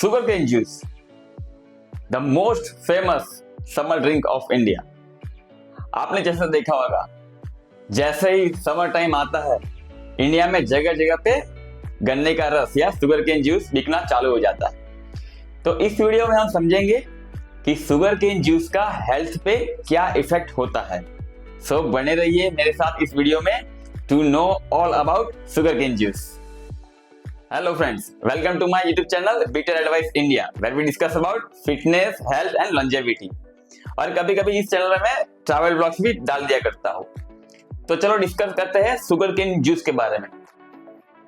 sugarcane juice, the most famous summer drink of India। आपने जैसे देखा होगा, जैसे ही समर टाइम आता है इंडिया में जगह जगह पे गन्ने का रस या सुगरकेन जूस बिकना चालू हो जाता है। तो इस वीडियो में हम समझेंगे कि सुगरकेन जूस का हेल्थ पे क्या इफेक्ट होता है। सो बने रहिए मेरे साथ इस वीडियो में to know all about sugarcane juice. Hello friends, welcome to my YouTube channel better advice India, where we discuss about fitness, health and longevity. और कभी कभी इस चैनल में मैं ट्रैवल ब्लॉग्स भी डाल दिया करता हूँ। तो चलो डिस्कस करते हैं सुगरकेन जूस के बारे में।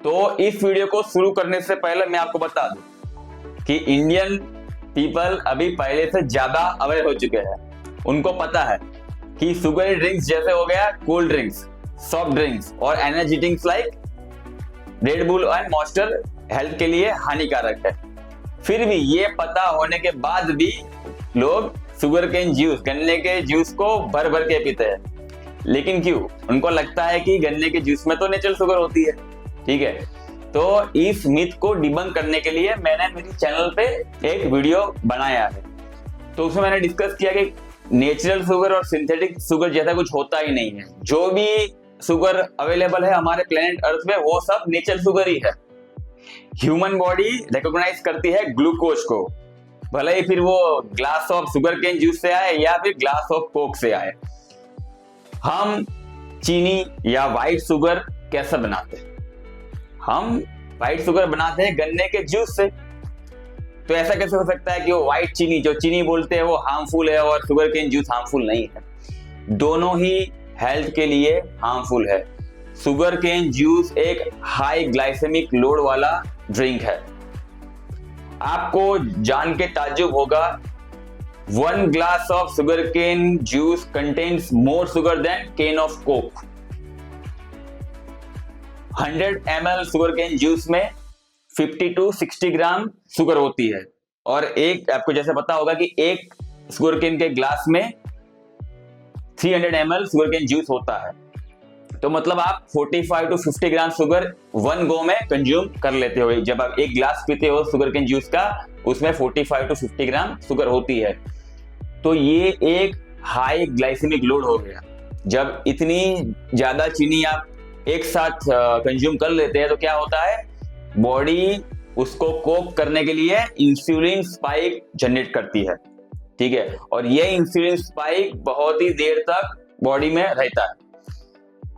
तो इस वीडियो को शुरू करने से पहले मैं आपको बता दूं कि इंडियन पीपल अभी पहले से ज्यादा अवेयर हो चुके हैं। उनको पता है कि सुगरी ड्रिंक्स जैसे हो गया कोल्ड ड्रिंक्स, सॉफ्ट ड्रिंक्स और energy drinks like red bull and monster health के लिए हानिकारक है। फिर भी ये पता होने के बाद भी लोग सुगरकेन जूस, गन्ने के जूस को भर भर के पीते हैं। लेकिन क्यों? उनको लगता है कि गन्ने के जूस में तो नेचुरल शुगर होती है। ठीक है, तो इस मिथ को डिबंक करने के लिए मैंने मेरी चैनल पे एक वीडियो बनाया है। तो उसमें मैंने डिस्कस किया कि नेचुरल शुगर और सिंथेटिक शुगर जैसा कुछ होता ही नहीं है। जो भी शुगर अवेलेबल है हमारे प्लेनेट अर्थ में वो सब नेचुरल शुगर ही है। ह्यूमन बॉडी रिकॉग्नाइज करती है ग्लूकोज को, भले ही फिर वो ग्लास ऑफ सुगरकेन जूस से आए या फिर ग्लास ऑफ कोक से आए। हम चीनी या व्हाइट शुगर कैसे बनाते हैं? हम व्हाइट शुगर बनाते हैं गन्ने के जूस से। तो ऐसा कैसे हो सकता है कि वो व्हाइट चीनी, जो चीनी बोलते हैं, वो हार्मफुल है और सुगरकेन जूस हार्मफुल नहीं है? दोनों ही हेल्थ के लिए हार्मफुल है। सुगरकेन जूस एक हाई ग्लाइसेमिक लोड वाला ड्रिंक है। आपको जान के ताज्जुब होगा, 1 glass of sugarcane juice contains more sugar than can of Coke. 100 ml sugarcane juice में 50 to 60 ग्राम शुगर होती है। और एक आपको जैसे पता होगा कि एक सुगरकेन के ग्लास में 300 ml सुगरकेन जूस होता है। तो मतलब आप 45 to 50 ग्राम शुगर 1 गो में कंज्यूम कर लेते हो। जब आप एक ग्लास पीते हो सुगरकेन जूस का, उसमें 45 to 50 ग्राम शुगर होती है। तो ये एक हाई ग्लाइसेमिक लोड हो गया। जब इतनी ज्यादा चीनी आप एक साथ कंज्यूम कर लेते हैं तो क्या होता है, बॉडी उसको कोप करने के लिए इंसुलिन स्पाइक जनरेट करती है। ठीक है, और ये इंसुलिन स्पाइक बहुत ही देर तक बॉडी में रहता है।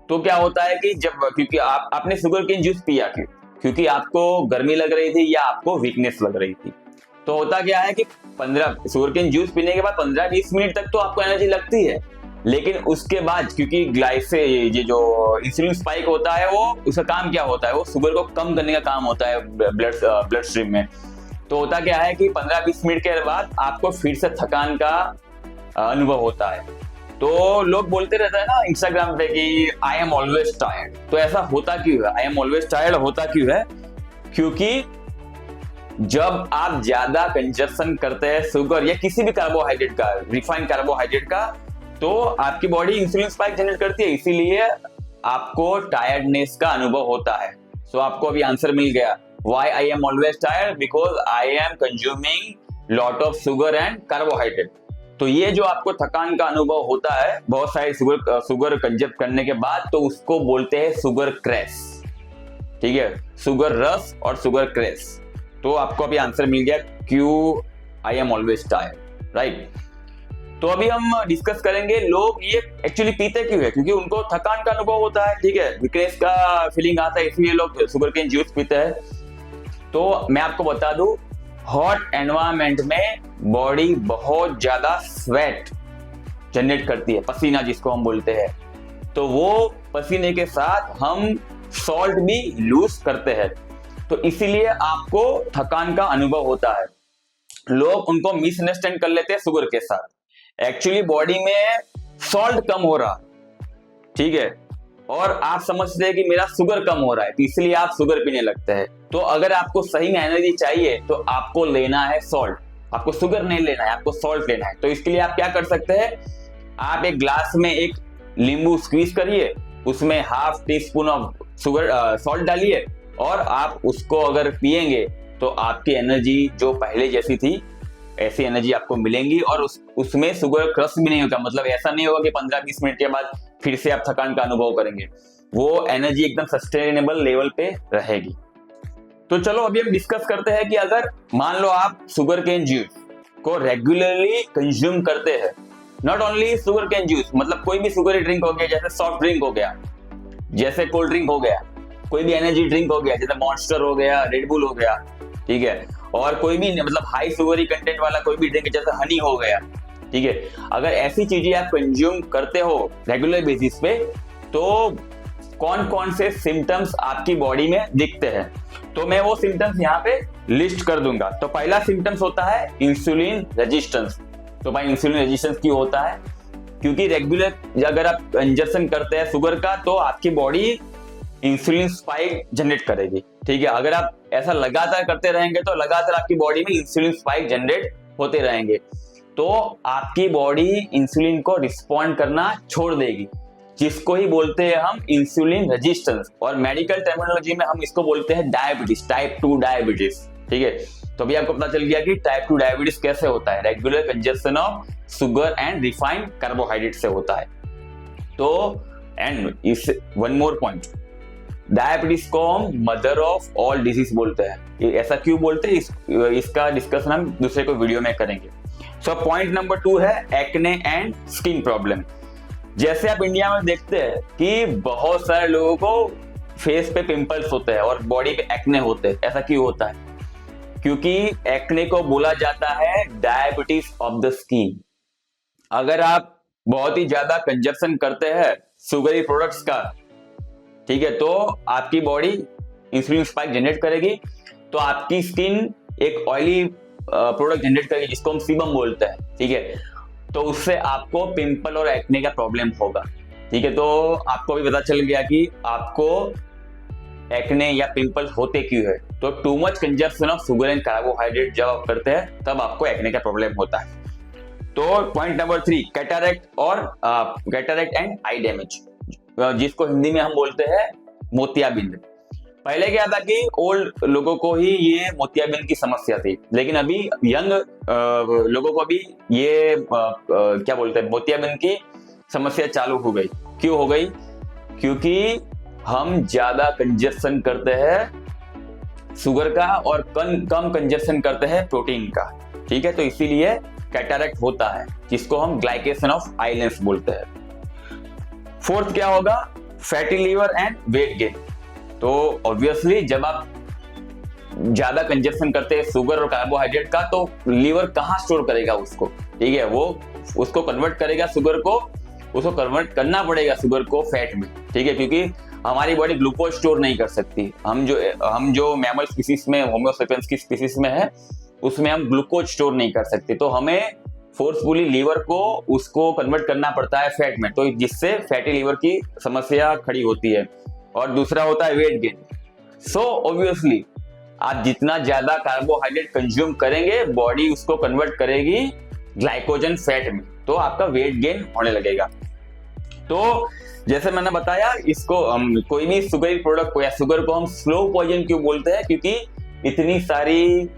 तो क्या होता है कि जब, क्योंकि आपने सुगरकेन जूस पिया क्योंकि आपको गर्मी लग रही थी या आपको वीकनेस लग रही थी, तो होता क्या है कि 15 सुगरकेन जूस पीने के बाद 15-20 मिनट तक तो आपको एनर्जी लगती है। लेकिन उसके बाद क्योंकि ये जो इंसुलिन स्पाइक होता है, वो उसका काम क्या होता है, वो शुगर को कम करने का काम होता है ब्लड स्ट्रीम में। तो होता क्या है कि 15-20 मिनट के बाद आपको फिर से थकान का अनुभव होता है। तो लोग बोलते रहते हैं ना इंस्टाग्राम पे कि आई एम ऑलवेज टायर्ड। तो ऐसा होता क्यों है? आई एम ऑलवेज टायर्ड होता क्यों है? क्योंकि जब आप ज्यादा कंजप्शन करते हैं शुगर या किसी भी कार्बोहाइड्रेट का, रिफाइंड कार्बोहाइड्रेट का, तो आपकी बॉडी इंसुलिन स्पाइक जनरेट करती है। इसीलिए आपको टायर्डनेस का अनुभव होता है। सो आपको अभी आंसर मिल गया, why I am always tired, because I am consuming lot of sugar and carbohydrate। तो ये जो आपको थकान का अनुभव होता है बहुत सारे शुगर कंज्यूम करने के बाद, तो उसको बोलते हैं शुगर क्रैश। ठीक है, शुगर रश और शुगर क्रैश। तो आपको अभी आंसर मिल गया क्यों I am always tired, right. तो अभी हम डिस्कस करेंगे लोग ये एक्चुअली पीते क्यों है। क्योंकि उनको थकान का अनुभव होता है, ठीक है, वीकनेस का फीलिंग आता है, इसलिए लोग सुगरकेन जूस पीते हैं। तो मैं आपको बता दूं, हॉट एनवायरनमेंट में बॉडी बहुत ज्यादा स्वेट जनरेट करती है, पसीना जिसको हम बोलते हैं। तो वो पसीने के साथ हम सॉल्ट भी लूज करते हैं, तो इसीलिए आपको थकान का अनुभव होता है। लोग उनको मिसअंडरस्टैंड कर लेते हैं शुगर के साथ। एक्चुअली बॉडी में सॉल्ट कम हो रहा, ठीक है, और आप समझते हैं कि मेरा शुगर कम हो रहा है, तो इसलिए आप शुगर पीने लगते हैं। तो अगर आपको सही में एनर्जी चाहिए तो आपको लेना है सॉल्ट, आपको शुगर नहीं लेना है, आपको सॉल्ट लेना है। तो इसके लिए आप क्या कर सकते हैं, आप एक ग्लास में एक नींबू स्क्वीज करिए, उसमें half tea spoon of sugar salt डालिए और आप उसको अगर पिएंगे तो आपकी एनर्जी जो पहले जैसी थी ऐसी एनर्जी आपको मिलेंगी, और उसमें शुगर क्रश भी नहीं होगा। मतलब ऐसा नहीं होगा कि 15-20 मिनट के बाद फिर से आप थकान का अनुभव करेंगे। वो एनर्जी एकदम सस्टेनेबल लेवल पे रहेगी। तो चलो अभी हम डिस्कस करते हैं कि अगर मान लो आप शुगर केन जूस को रेगुलरली कंज्यूम करते हैं, not only sugar cane juice, मतलब कोई भी शुगरी ड्रिंक हो गया, जैसे सॉफ्ट ड्रिंक हो गया, जैसे कोल्ड ड्रिंक हो गया, कोई भी एनर्जी ड्रिंक हो गया, जैसे मॉन्स्टर हो गया, रेड बुल हो गया, ठीक है, और कोई भी मतलब हाई शुगरी कंटेंट वाला कोई भी ड्रिंक जैसे हनी हो गया, ठीक है। अगर ऐसी चीजें आप कंज्यूम करते हो रेगुलर बेसिस पे, तो कौन कौन से सिम्टम्स आपकी बॉडी में दिखते हैं, तो मैं वो सिम्टम्स यहाँ पे लिस्ट कर दूंगा। तो पहला सिम्टम्स होता है इंसुलिन रेजिस्टेंस। तो भाई इंसुलिन रेजिस्टेंस क्यों होता है? क्योंकि रेगुलर अगर आप कंजप्शन करते हैं शुगर का, तो आपकी बॉडी इंसुलिन स्पाइक जनरेट करेगी, ठीक है। अगर आप ऐसा लगातार करते रहेंगे तो लगातार आपकी बॉडी में इंसुलिन स्पाइक जनरेट होते रहेंगे, तो आपकी बॉडी इंसुलिन को रिस्पॉन्ड करना छोड़ देगी, जिसको ही बोलते हैं हम इंसुलिन रेजिस्टेंस, और मेडिकल टर्मिनोलॉजी में हम इसको बोलते हैं डायबिटीज, टाइप 2 डायबिटीज, ठीक है। तो अभी आपको पता चल गया कि टाइप 2 डायबिटीज कैसे होता है, regular consumption of sugar and refined carbohydrate से होता है। तो एंड इस वन मोर पॉइंट, डायबिटीज को हम मदर ऑफ ऑल डिजीज बोलते हैं। ऐसा क्यों बोलते हैं, इसका डिस्कशन हम दूसरे को वीडियो में करेंगे। सो पॉइंट नंबर 2 है एक्ने एंड स्किन प्रॉब्लम। जैसे आप इंडिया में देखते हैं कि बहुत सारे लोगों को फेस पे पिंपल्स होते हैं और बॉडी पे एक्ने होते हैं। ऐसा क्यों होता है? क्योंकि एक्ने को बोला जाता है डायबिटीज ऑफ द स्किन। अगर आप बहुत ही ज्यादा कंजप्शन करते हैं शुगरी प्रोडक्ट्स का, ठीक है, तो आपकी बॉडी इंसुलिन स्पाइक जनरेट करेगी, तो आपकी स्किन एक ऑयली प्रोडक्ट जनरेट करेगी जिसको हम सीबम बोलते हैं, ठीक है। तो उससे आपको पिंपल और एक्ने का प्रॉब्लम होगा, ठीक है। तो आपको भी पता चल गया कि आपको एक्ने या पिंपल होते क्यों है। तो too much consumption of sugar and carbohydrate जब आप करते हैं तब आपको एक्ने का प्रॉब्लम होता है। तो point number 3, cataract and I damage, जिसको हिंदी में हम बोलते हैं मोतियाबिंद। पहले क्या था कि ओल्ड लोगों को ही ये मोतियाबिंद की समस्या थी, लेकिन अभी यंग लोगों को भी ये क्या बोलते हैं मोतियाबिंद की समस्या चालू हो गई। क्यों हो गई? क्योंकि हम ज्यादा कंजप्शन करते हैं शुगर का और कम कंजप्शन करते हैं प्रोटीन का, ठीक है। तो इसीलिए कैटरैक्ट होता है, जिसको हम ग्लाइकेशन ऑफ आइलेंस बोलते हैं। 4th क्या होगा? Fatty liver and weight gain. तो ऑब्वियसली जब आप ज्यादा कंजप्शन करते हैं शुगर और कार्बोहाइड्रेट का, तो लीवर कहाँ स्टोर करेगा उसको, ठीक है, वो उसको कन्वर्ट करेगा शुगर को, उसको कन्वर्ट करना पड़ेगा शुगर को फैट में, ठीक है, क्योंकि हमारी बॉडी ग्लूकोज स्टोर नहीं कर सकती। हम जो मैमल स्पीसीज में, होमो सेपियंस की स्पीसीज में है, उसमें हम ग्लूकोज स्टोर नहीं कर सकते, तो हमें फोर्सफुली लीवर को उसको कन्वर्ट करना पड़ता है फैट में, तो जिससे फैटी लीवर की समस्या खड़ी होती है। और दूसरा होता है वेट गेन। सो ऑब्वियसली आप जितना ज्यादा कार्बोहाइड्रेट कंज्यूम करेंगे, बॉडी उसको कन्वर्ट करेगी ग्लाइकोजन फैट में, तो आपका वेट गेन होने लगेगा। तो जैसे मैंने बताया, इसको हम कोई भी शुगरी प्रोडक्ट को या शुगर को हम स्लो पॉइजन क्यों बोलते हैं? क्योंकि इतनी सारी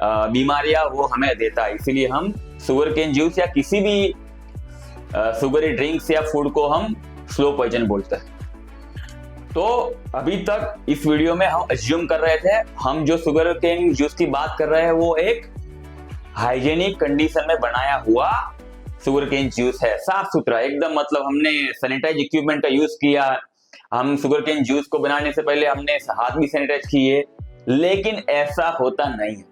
बीमारियां वो हमें देता है, इसीलिए हम शुगर केन जूस या किसी भी शुगरी ड्रिंक्स या फूड को हम स्लो पॉइजन बोलते हैं। तो अभी तक इस वीडियो में हम अज्यूम कर रहे थे, हम जो शुगर केन जूस की बात कर रहे हैं वो एक हाइजेनिक कंडीशन में बनाया हुआ शुगर केन जूस है, साफ सुथरा एकदम, मतलब हमने सैनिटाइज इक्विपमेंट का यूज किया। हम शुगर केन जूस को बनाने से पहले हमने हाथ भी सैनिटाइज किए, लेकिन ऐसा होता नहीं है।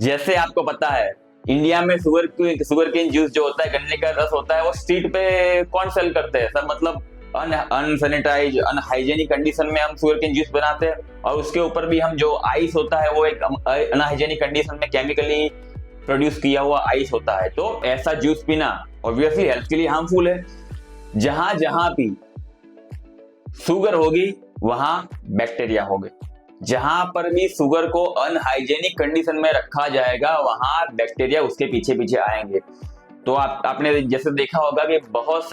जैसे आपको पता है इंडिया में शुगर केन जूस जो होता है, गन्ने का रस होता है, वो स्ट्रीट पे कौन सेल करते हैं? सब मतलब अनसैनिटाइज अनहाइजेनिक कंडीशन में हम शुगर केन जूस बनाते हैं, और उसके ऊपर भी हम जो आइस होता है वो एक अनहाइजेनिक कंडीशन में केमिकली प्रोड्यूस किया हुआ आइस होता है। तो ऐसा जूस पीना ऑब्वियसली हेल्थ के लिए हार्मफुल है। जहां जहां भी शुगर होगी वहां बैक्टीरिया होंगे, जहां पर भी शुगर को अनहाइजेनिक कंडीशन में रखा जाएगा वहां बैक्टीरिया उसके पीछे पीछे आएंगे। तो आपने जैसे देखा होगा कि बहुत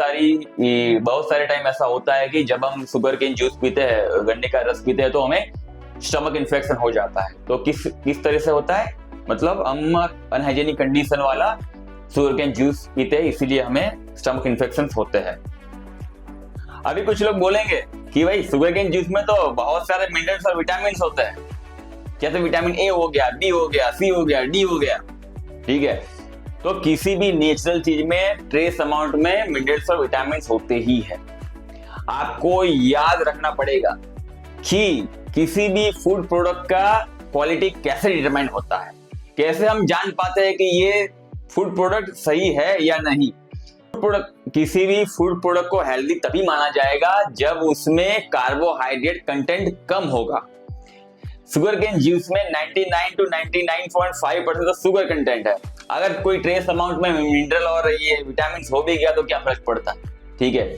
सारे टाइम ऐसा होता है कि जब हम शुगर केन जूस पीते हैं, गन्ने का रस पीते हैं, तो हमें स्टमक इन्फेक्शन हो जाता है। तो किस तरह से होता है, मतलब हम अनहाइजेनिक कंडीशन वाला शुगर केन जूस पीते हैं, इसीलिए हमें स्टमक इन्फेक्शन होते हैं। अभी कुछ लोग बोलेंगे कि भाई शुगर केन जूस में तो बहुत सारे मिनरल्स और विटामिन होते हैं, जैसे विटामिन ए हो गया, बी हो गया, सी हो गया, डी हो गया, ठीक है। तो किसी भी नेचुरल चीज में ट्रेस अमाउंट में मिनरल्स और विटामिन होते ही है। आपको याद रखना पड़ेगा कि किसी भी फूड प्रोडक्ट का क्वालिटी कैसे डिटरमाइन होता है, कैसे हम जान पाते हैं कि ये फूड प्रोडक्ट सही है या नहीं। किसी भी फूड प्रोडक्ट को हेल्दी तभी माना जाएगा जब उसमें कार्बोहाइड्रेट कंटेंट कम होगा। शुगर केन जूस में 99 to 99.5% शुगर कंटेंट है। अगर कोई ट्रेस अमाउंट में मिनरल और ये विटामिन हो भी गया तो क्या फर्क पड़ता है, ठीक है।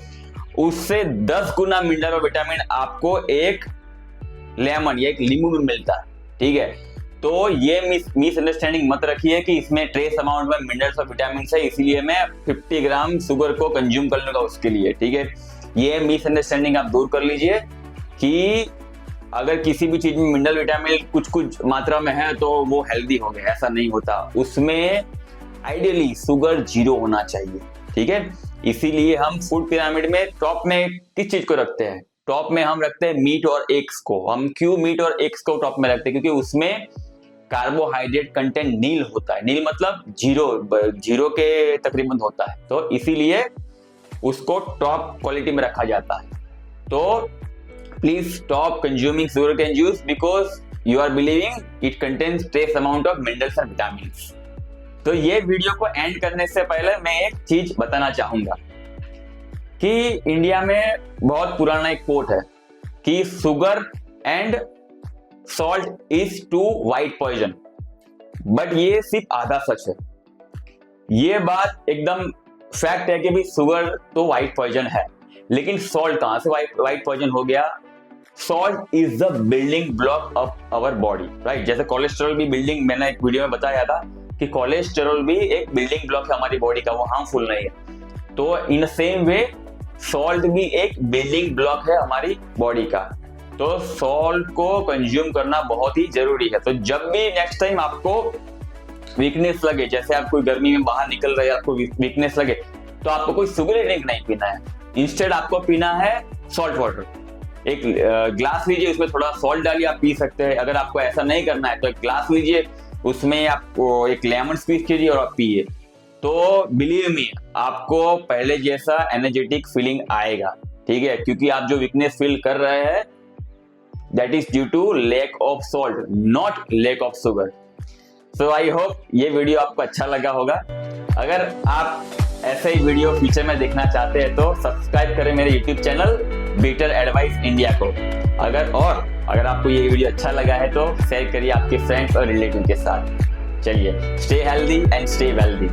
उससे 10 गुना मिनरल और विटामिन आपको एक लेमन या एक नींबू में मिलता है, ठीक है। तो ये मिसअंडरस्टैंडिंग मत रखिए कि इसमें ट्रेस अमाउंट में मिनरल्स और विटामिन है इसीलिए मैं 50 ग्राम शुगर को कंज्यूम कर लूंगा उसके लिए, ठीक है। ये मिसअंडरस्टैंडिंग आप दूर कर लीजिए कि अगर किसी भी चीज में मिनरल विटामिन कुछ मात्रा में है तो वो हेल्दी हो गया, ऐसा नहीं होता। उसमें आइडियली शुगर 0 होना चाहिए, ठीक है। इसीलिए हम फूड पिरामिड में टॉप में किस चीज को रखते हैं, टॉप में हम रखते हैं मीट और एग्स को। हम क्यों मीट और एग्स को टॉप में रखते हैं, क्योंकि उसमें कार्बोहाइड्रेट कंटेंट नील होता है। नील मतलब जीरो के तकरीबन होता है, तो इसीलिए उसको टॉप क्वालिटी में रखा जाता है। तो please stop consuming sugarcane juice because you are believing it contains trace amount of minerals and vitamins। तो ये वीडियो को एंड करने से पहले मैं एक चीज बताना चाहूंगा कि इंडिया में बहुत पुराना एक कोट है कि sugar and salt is two white poison, but ये सिर्फ आधा सच है। ये बात एकदम फैक्ट है कि भी शुगर तो वाइट पॉइजन है, लेकिन सॉल्ट कहां से वाइट पॉइजन हो गया। Salt is the building block of our body, right. जैसे कोलेस्ट्रॉल भी बिल्डिंग, मैंने एक वीडियो में बताया था कि कोलेस्ट्रॉल भी एक बिल्डिंग ब्लॉक है हमारी बॉडी का, वो हार्मफुल नहीं है। तो इन सेम वे सॉल्ट भी एक बिल्डिंग ब्लॉक है हमारी बॉडी का। तो सॉल्ट को कंज्यूम करना बहुत ही जरूरी है। तो जब भी नेक्स्ट टाइम आपको वीकनेस लगे, जैसे आप कोई गर्मी में बाहर निकल रहे हैं, आपको वीकनेस लगे, तो आपको कोई शुगर ड्रिंक नहीं पीना है, इंस्टेड आपको पीना है सॉल्ट वाटर। एक ग्लास लीजिए, उसमें थोड़ा सॉल्ट डालिए, आप पी सकते हैं। अगर आपको ऐसा नहीं करना है तो एक ग्लास लीजिए, उसमें आपको एक लेमन स्क्वीज कीजिए और आप पिए। तो बिलीव मी, आपको पहले जैसा एनर्जेटिक फीलिंग आएगा, ठीक है। क्योंकि आप जो वीकनेस फील कर रहे हैं that is due to lack of salt, not lack of sugar. So I hope ये वीडियो आपको अच्छा लगा होगा। अगर आप ऐसे ही वीडियो फ्यूचर में देखना चाहते हैं तो सब्सक्राइब करें मेरे YouTube channel better advice India को। अगर आपको ये वीडियो अच्छा लगा है तो शेयर करिए आपके फ्रेंड्स और रिलेटिव के साथ। चलिए, stay healthy and stay wealthy.